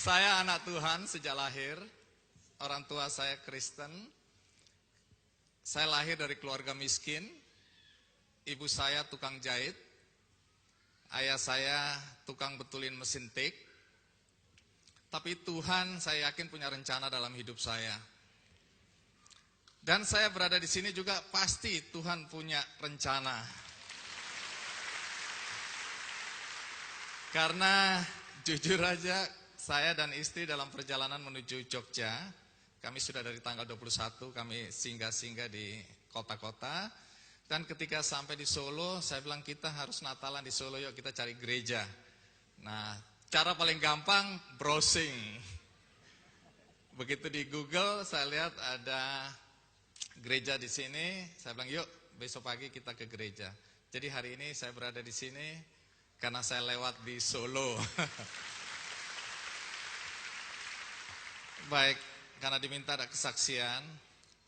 Saya anak Tuhan sejak lahir. Orang tua saya Kristen. Saya lahir dari keluarga miskin. Ibu saya tukang jahit. Ayah saya tukang betulin mesin tik. Tapi Tuhan saya yakin punya rencana dalam hidup saya. Dan saya berada di sini juga pasti Tuhan punya rencana. Karena jujur aja saya dan istri dalam perjalanan menuju Jogja. Kami sudah dari tanggal 21 kami singgah-singgah di kota-kota. Dan ketika sampai di Solo, saya bilang kita harus Natalan di Solo, yuk kita cari gereja. Nah, cara paling gampang browsing. Begitu di Google saya lihat ada gereja di sini, saya bilang yuk besok pagi kita ke gereja. Jadi hari ini saya berada di sini karena saya lewat di Solo. Baik, karena diminta ada kesaksian.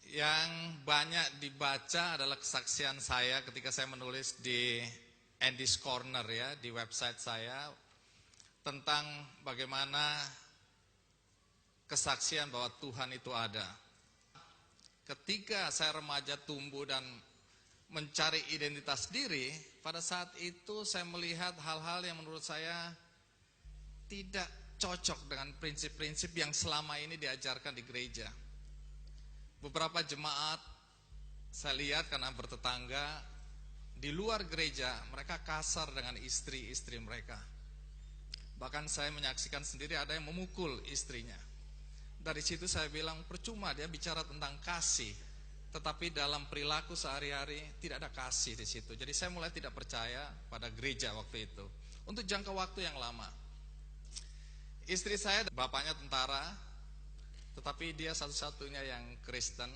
Yang banyak dibaca adalah kesaksian saya ketika saya menulis di Andy's Corner ya, di website saya, tentang bagaimana kesaksian bahwa Tuhan itu ada. Ketika saya remaja tumbuh dan mencari identitas diri, pada saat itu saya melihat hal-hal yang menurut saya tidak cocok dengan prinsip-prinsip yang selama ini diajarkan di gereja. Beberapa jemaat saya lihat karena bertetangga di luar gereja, mereka kasar dengan istri-istri mereka. Bahkan saya menyaksikan sendiri ada yang memukul istrinya. Dari situ saya bilang percuma dia bicara tentang kasih, tetapi dalam perilaku sehari-hari tidak ada kasih di situ. Jadi saya mulai tidak percaya pada gereja waktu itu. Untuk jangka waktu yang lama. Istri saya bapaknya tentara, tetapi dia satu-satunya yang Kristen.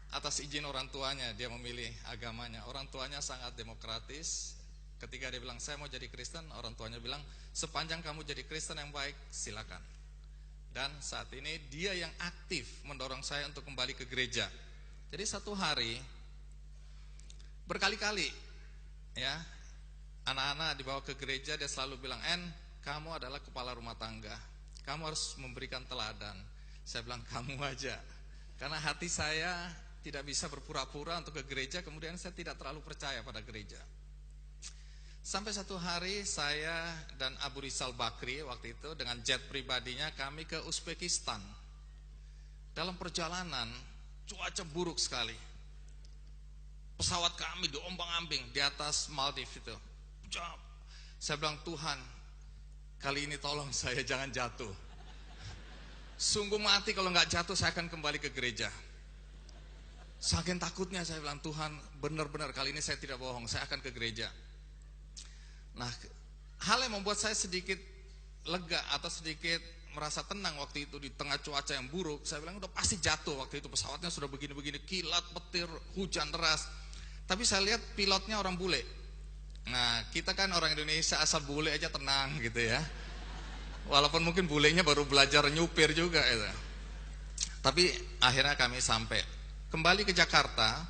Atas izin orang tuanya dia memilih agamanya. Orang tuanya sangat demokratis. Ketika dia bilang saya mau jadi Kristen, orang tuanya bilang sepanjang kamu jadi Kristen yang baik silakan. Dan saat ini dia yang aktif mendorong saya untuk kembali ke gereja. Jadi satu hari berkali-kali ya anak-anak dibawa ke gereja, dia selalu bilang, "En, kamu adalah kepala rumah tangga. Kamu harus memberikan teladan." Saya bilang kamu aja. Karena hati saya tidak bisa berpura-pura untuk ke gereja, kemudian saya tidak terlalu percaya pada gereja. Sampai satu hari saya dan Abu Rizal Bakri waktu itu dengan jet pribadinya kami ke Uzbekistan. Dalam perjalanan cuaca buruk sekali. Pesawat kami diombang-ambing di atas Maldives itu. Saya bilang Tuhan, kali ini tolong saya jangan jatuh. Sungguh mati kalau nggak jatuh saya akan kembali ke gereja. Saking takutnya saya bilang Tuhan benar-benar kali ini saya tidak bohong, saya akan ke gereja. Nah, hal yang membuat saya sedikit lega atau sedikit merasa tenang waktu itu di tengah cuaca yang buruk, saya bilang udah pasti jatuh waktu itu, pesawatnya sudah begini-begini, kilat, petir, hujan deras. Tapi saya lihat pilotnya orang bule. Nah, kita kan orang Indonesia asal bule aja tenang gitu ya. Walaupun mungkin bulenya baru belajar nyupir juga itu. Tapi akhirnya kami sampai. Kembali ke Jakarta,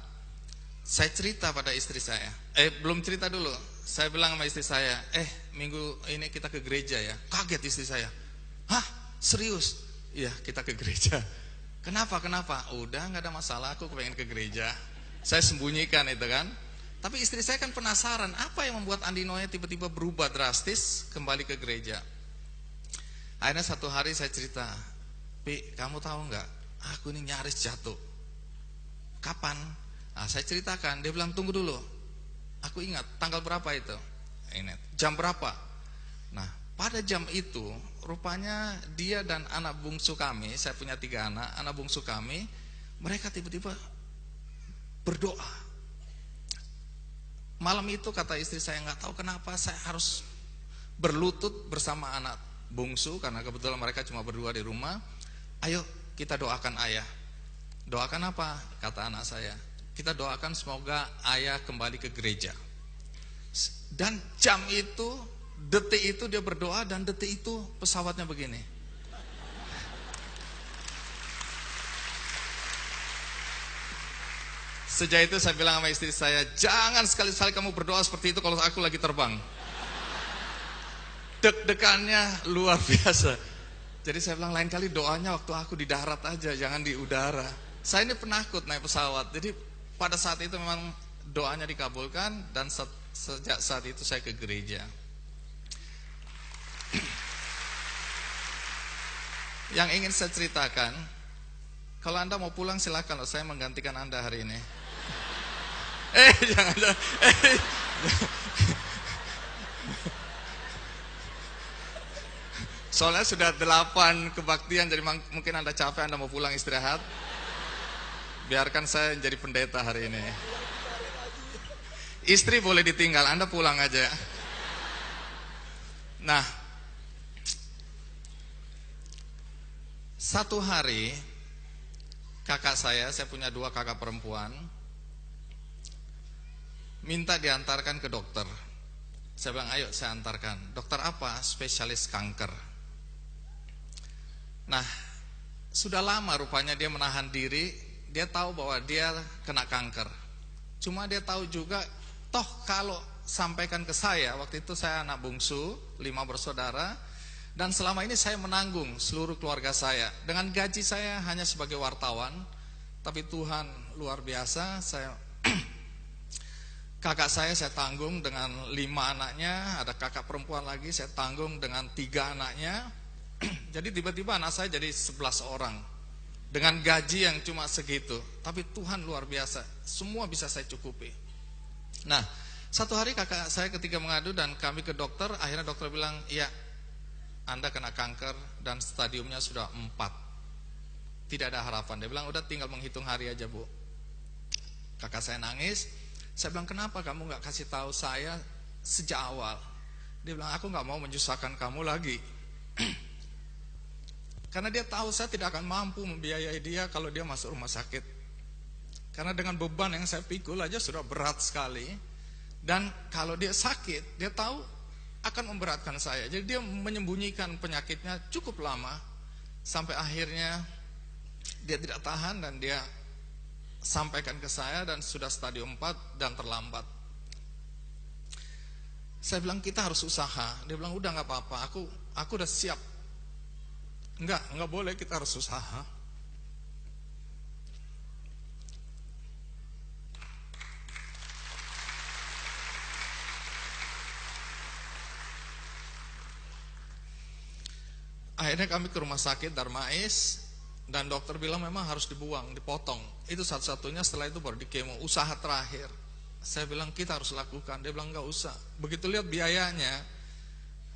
saya cerita pada istri saya. Belum cerita dulu. Saya bilang sama istri saya, minggu ini kita ke gereja ya. Kaget istri saya. Hah? Serius? Iya, kita ke gereja. Kenapa? Udah gak ada masalah, aku pengen ke gereja. Saya sembunyikan itu kan. Tapi istri saya kan penasaran, apa yang membuat Andi Noe tiba-tiba berubah drastis kembali ke gereja. Akhirnya satu hari saya cerita, Pi, kamu tahu nggak? Aku ini nyaris jatuh. Kapan? Nah, saya ceritakan. Dia bilang tunggu dulu. Aku ingat tanggal berapa itu? Ini jam berapa? Nah, pada jam itu rupanya dia dan anak bungsu kami, saya punya 3 anak, anak bungsu kami, mereka tiba-tiba berdoa. Malam itu kata istri saya nggak tahu kenapa saya harus berlutut bersama anak bungsu karena kebetulan mereka cuma berdua di rumah. Ayo kita doakan ayah. Doakan apa? Kata anak saya. Kita doakan semoga ayah kembali ke gereja. Dan jam itu, detik itu dia berdoa dan detik itu pesawatnya begini. Sejak itu saya bilang sama istri saya, jangan sekali-sekali kamu berdoa seperti itu kalau aku lagi terbang. Deg-degannya luar biasa. Jadi saya bilang lain kali doanya waktu aku di darat aja, jangan di udara. Saya ini penakut naik pesawat. Jadi pada saat itu memang doanya dikabulkan dan sejak saat itu saya ke gereja. Yang ingin saya ceritakan, kalau Anda mau pulang silakan, saya menggantikan Anda hari ini. Jangan. Soalnya sudah 8 kebaktian, jadi mungkin Anda capek, Anda mau pulang istirahat. Biarkan saya jadi pendeta hari ini. Istri boleh ditinggal, Anda pulang aja. Nah, satu hari kakak saya punya 2 kakak perempuan, minta diantarkan ke dokter. Saya bilang ayo saya antarkan. Dokter apa? Spesialis kanker. Nah, sudah lama rupanya dia menahan diri. Dia tahu bahwa dia kena kanker. Cuma dia tahu juga, toh kalau sampaikan ke saya, waktu itu saya anak bungsu, 5 bersaudara, dan selama ini saya menanggung seluruh keluarga saya. Dengan gaji saya hanya sebagai wartawan, tapi Tuhan luar biasa. Kakak saya tanggung dengan 5 anaknya, ada kakak perempuan lagi saya tanggung dengan 3 anaknya. Jadi tiba-tiba anak saya jadi 11 orang dengan gaji yang cuma segitu. Tapi Tuhan luar biasa, semua bisa saya cukupi. Nah, satu hari kakak saya ketika mengadu dan kami ke dokter, akhirnya dokter bilang, iya Anda kena kanker dan stadiumnya sudah 4. Tidak ada harapan. Dia bilang udah tinggal menghitung hari aja Bu. Kakak saya nangis. Saya bilang kenapa kamu gak kasih tahu saya sejak awal? Dia bilang aku gak mau menyusahkan kamu lagi. Karena dia tahu saya tidak akan mampu membiayai dia kalau dia masuk rumah sakit. Karena dengan beban yang saya pikul aja sudah berat sekali. Dan kalau dia sakit, dia tahu akan memberatkan saya. Jadi dia menyembunyikan penyakitnya cukup lama. Sampai akhirnya dia tidak tahan dan dia sampaikan ke saya dan sudah stadium 4 dan terlambat. Saya bilang kita harus usaha. Dia bilang udah gak apa-apa, aku udah siap. Enggak boleh, kita harus usaha. Akhirnya kami ke rumah sakit Darmais. Dan dokter bilang memang harus dibuang, dipotong. Itu satu-satunya, setelah itu baru dikemo. Usaha terakhir. Saya bilang kita harus lakukan. Dia bilang gak usah. Begitu lihat biayanya,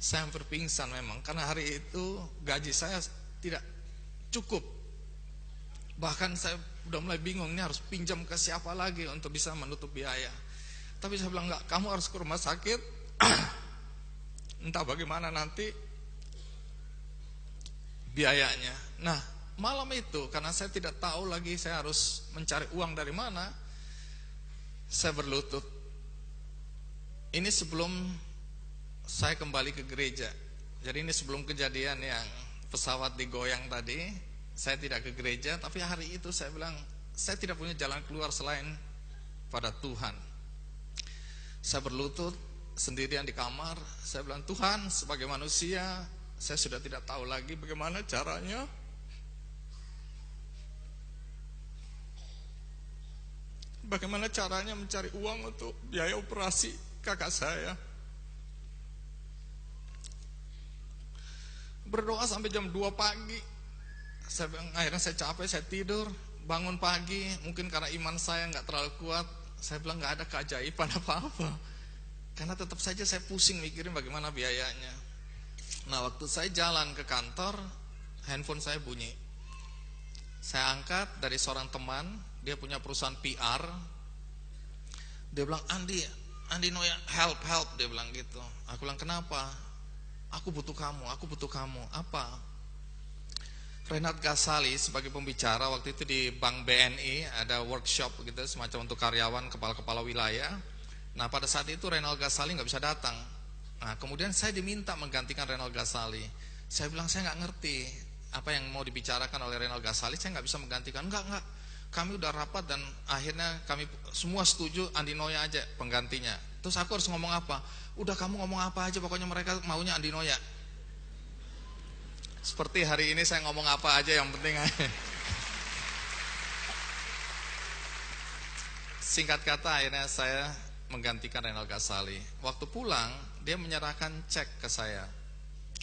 saya hampir pingsan memang. Karena hari itu gaji saya tidak cukup. Bahkan saya udah mulai bingung, ini harus pinjam ke siapa lagi untuk bisa menutup biaya. Tapi saya bilang enggak, kamu harus ke rumah sakit. Entah bagaimana nanti biayanya. Nah, malam itu karena saya tidak tahu lagi saya harus mencari uang dari mana, saya berlutut. Ini sebelum saya kembali ke gereja. Jadi ini sebelum kejadian yang pesawat digoyang tadi, saya tidak ke gereja. Tapi hari itu saya bilang saya tidak punya jalan keluar selain pada Tuhan. Saya berlutut sendirian di kamar. Saya bilang Tuhan, sebagai manusia saya sudah tidak tahu lagi bagaimana caranya. Bagaimana caranya mencari uang untuk biaya operasi kakak saya. Berdoa sampai jam 2 pagi. Akhirnya saya capek, saya tidur. Bangun pagi, mungkin karena iman saya gak terlalu kuat. Saya bilang gak ada keajaiban apa-apa. Karena tetap saja saya pusing mikirin bagaimana biayanya. Nah, waktu saya jalan ke kantor, handphone saya bunyi. Saya angkat dari seorang teman. Dia punya perusahaan PR. Dia bilang, Andi Noya, help, dia bilang gitu. Aku bilang, kenapa? Aku butuh kamu. Apa? Renat Gasali sebagai pembicara waktu itu di Bank BNI, ada workshop gitu, semacam untuk karyawan, kepala-kepala wilayah. Nah, pada saat itu Renal Gasali gak bisa datang. Nah, kemudian saya diminta menggantikan Renal Gasali. Saya bilang, saya gak ngerti apa yang mau dibicarakan oleh Renal Gasali, saya gak bisa menggantikan. Enggak. Kami udah rapat dan akhirnya kami semua setuju Andi Noya aja penggantinya. Terus aku harus ngomong apa? Udah kamu ngomong apa aja, pokoknya mereka maunya Andi Noya. Seperti hari ini saya ngomong apa aja yang penting aja. Singkat kata akhirnya saya menggantikan Renal Kasali. Waktu pulang dia menyerahkan cek ke saya.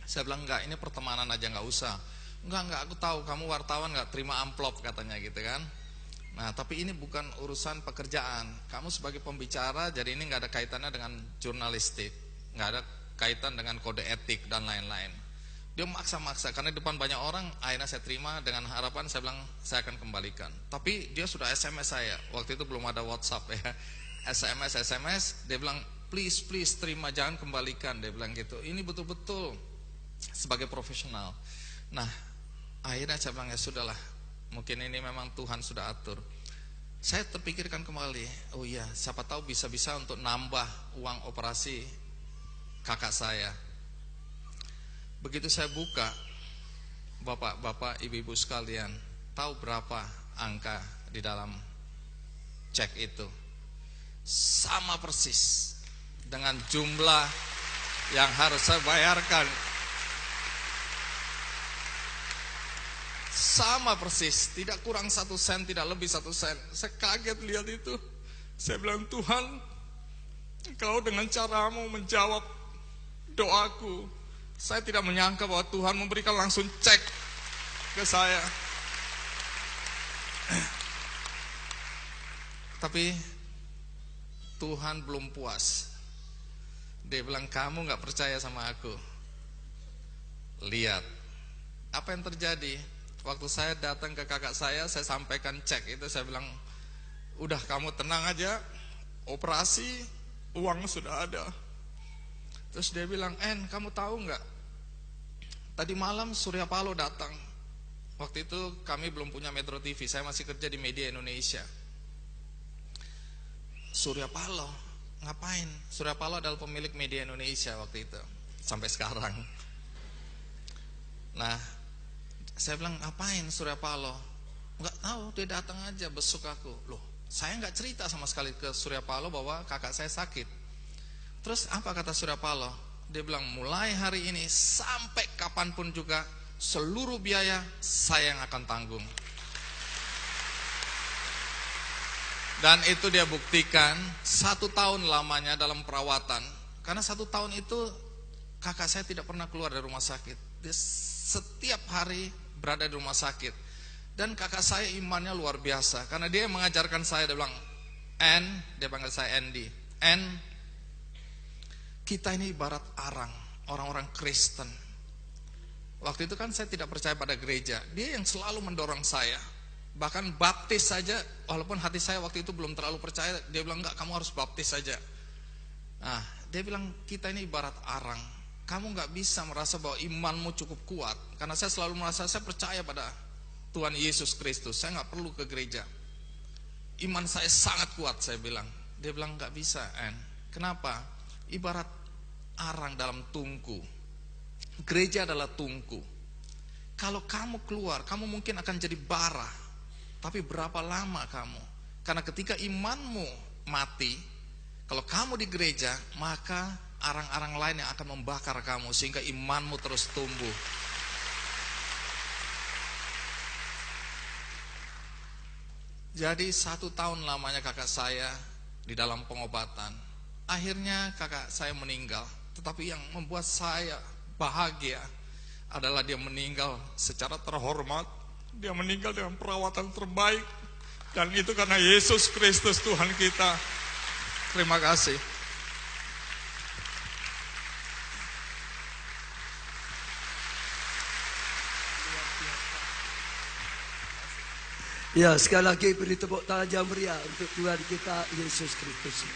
Saya bilang enggak, ini pertemanan aja, enggak usah. Enggak, aku tahu kamu wartawan, enggak terima amplop katanya gitu kan. Nah tapi ini bukan urusan pekerjaan. Kamu sebagai pembicara, jadi ini enggak ada kaitannya dengan jurnalistik, enggak ada kaitan dengan kode etik dan lain-lain. Dia maksa-maksa, karena di depan banyak orang. Akhirnya saya terima dengan harapan, saya bilang saya akan kembalikan. Tapi dia sudah SMS saya, waktu itu belum ada WhatsApp ya. SMS, dia bilang please terima, jangan kembalikan. Dia bilang gitu, ini betul-betul sebagai profesional. Nah akhirnya saya bilang ya sudahlah, mungkin ini memang Tuhan sudah atur. Saya terpikirkan kembali, oh iya, siapa tahu bisa-bisa untuk nambah uang operasi kakak saya. Begitu saya buka, bapak-bapak, ibu-ibu sekalian, tahu berapa angka di dalam cek itu? Sama persis dengan jumlah yang harus saya bayarkan. Sama persis, tidak kurang 1 sen, tidak lebih 1 sen. Saya kaget lihat itu. Saya bilang, Tuhan, Engkau dengan caramu menjawab doaku. Saya tidak menyangka bahwa Tuhan memberikan langsung cek ke saya. Tapi Tuhan belum puas. Dia bilang, kamu gak percaya sama aku. Lihat apa yang terjadi. Waktu saya datang ke kakak saya sampaikan cek itu. Saya bilang, udah kamu tenang aja, operasi, uang sudah ada. Terus dia bilang, kamu tahu nggak? Tadi malam Surya Paloh datang. Waktu itu kami belum punya Metro TV, saya masih kerja di Media Indonesia. Surya Paloh, ngapain? Surya Paloh adalah pemilik Media Indonesia waktu itu, sampai sekarang. Nah, saya bilang, ngapain Surya Paloh? Nggak tahu, dia datang aja besuk aku. Loh, saya nggak cerita sama sekali ke Surya Paloh bahwa kakak saya sakit. Terus apa kata Surya Paloh? Dia bilang, mulai hari ini sampai kapanpun juga seluruh biaya saya yang akan tanggung. Dan itu dia buktikan 1 tahun lamanya dalam perawatan. Karena 1 tahun itu kakak saya tidak pernah keluar dari rumah sakit. Dia setiap hari berada di rumah sakit. Dan kakak saya imannya luar biasa. Karena dia mengajarkan saya, dia bilang, dia panggil saya Andy, kita ini ibarat arang, orang-orang Kristen. Waktu itu kan saya tidak percaya pada gereja. Dia yang selalu mendorong saya. Bahkan baptis saja, walaupun hati saya waktu itu belum terlalu percaya, dia bilang, enggak, kamu harus baptis saja. Nah, dia bilang, kita ini ibarat arang. Kamu enggak bisa merasa bahwa imanmu cukup kuat. Karena saya selalu merasa, saya percaya pada Tuhan Yesus Kristus, saya enggak perlu ke gereja. Iman saya sangat kuat, saya bilang. Dia bilang, enggak bisa, Kenapa? Ibarat arang dalam tungku. Gereja adalah tungku. Kalau kamu keluar, kamu mungkin akan jadi bara. Tapi berapa lama kamu? Karena ketika imanmu mati, kalau kamu di gereja, maka arang-arang lain yang akan membakar kamu sehingga imanmu terus tumbuh. Jadi 1 tahun lamanya kakak saya di dalam pengobatan. Akhirnya kakak saya meninggal. Tetapi yang membuat saya bahagia adalah dia meninggal secara terhormat. Dia meninggal dengan perawatan terbaik. Dan itu karena Yesus Kristus Tuhan kita. Terima kasih. Ya, sekali lagi beri tepuk tangan yang meriah untuk Tuhan kita Yesus Kristus.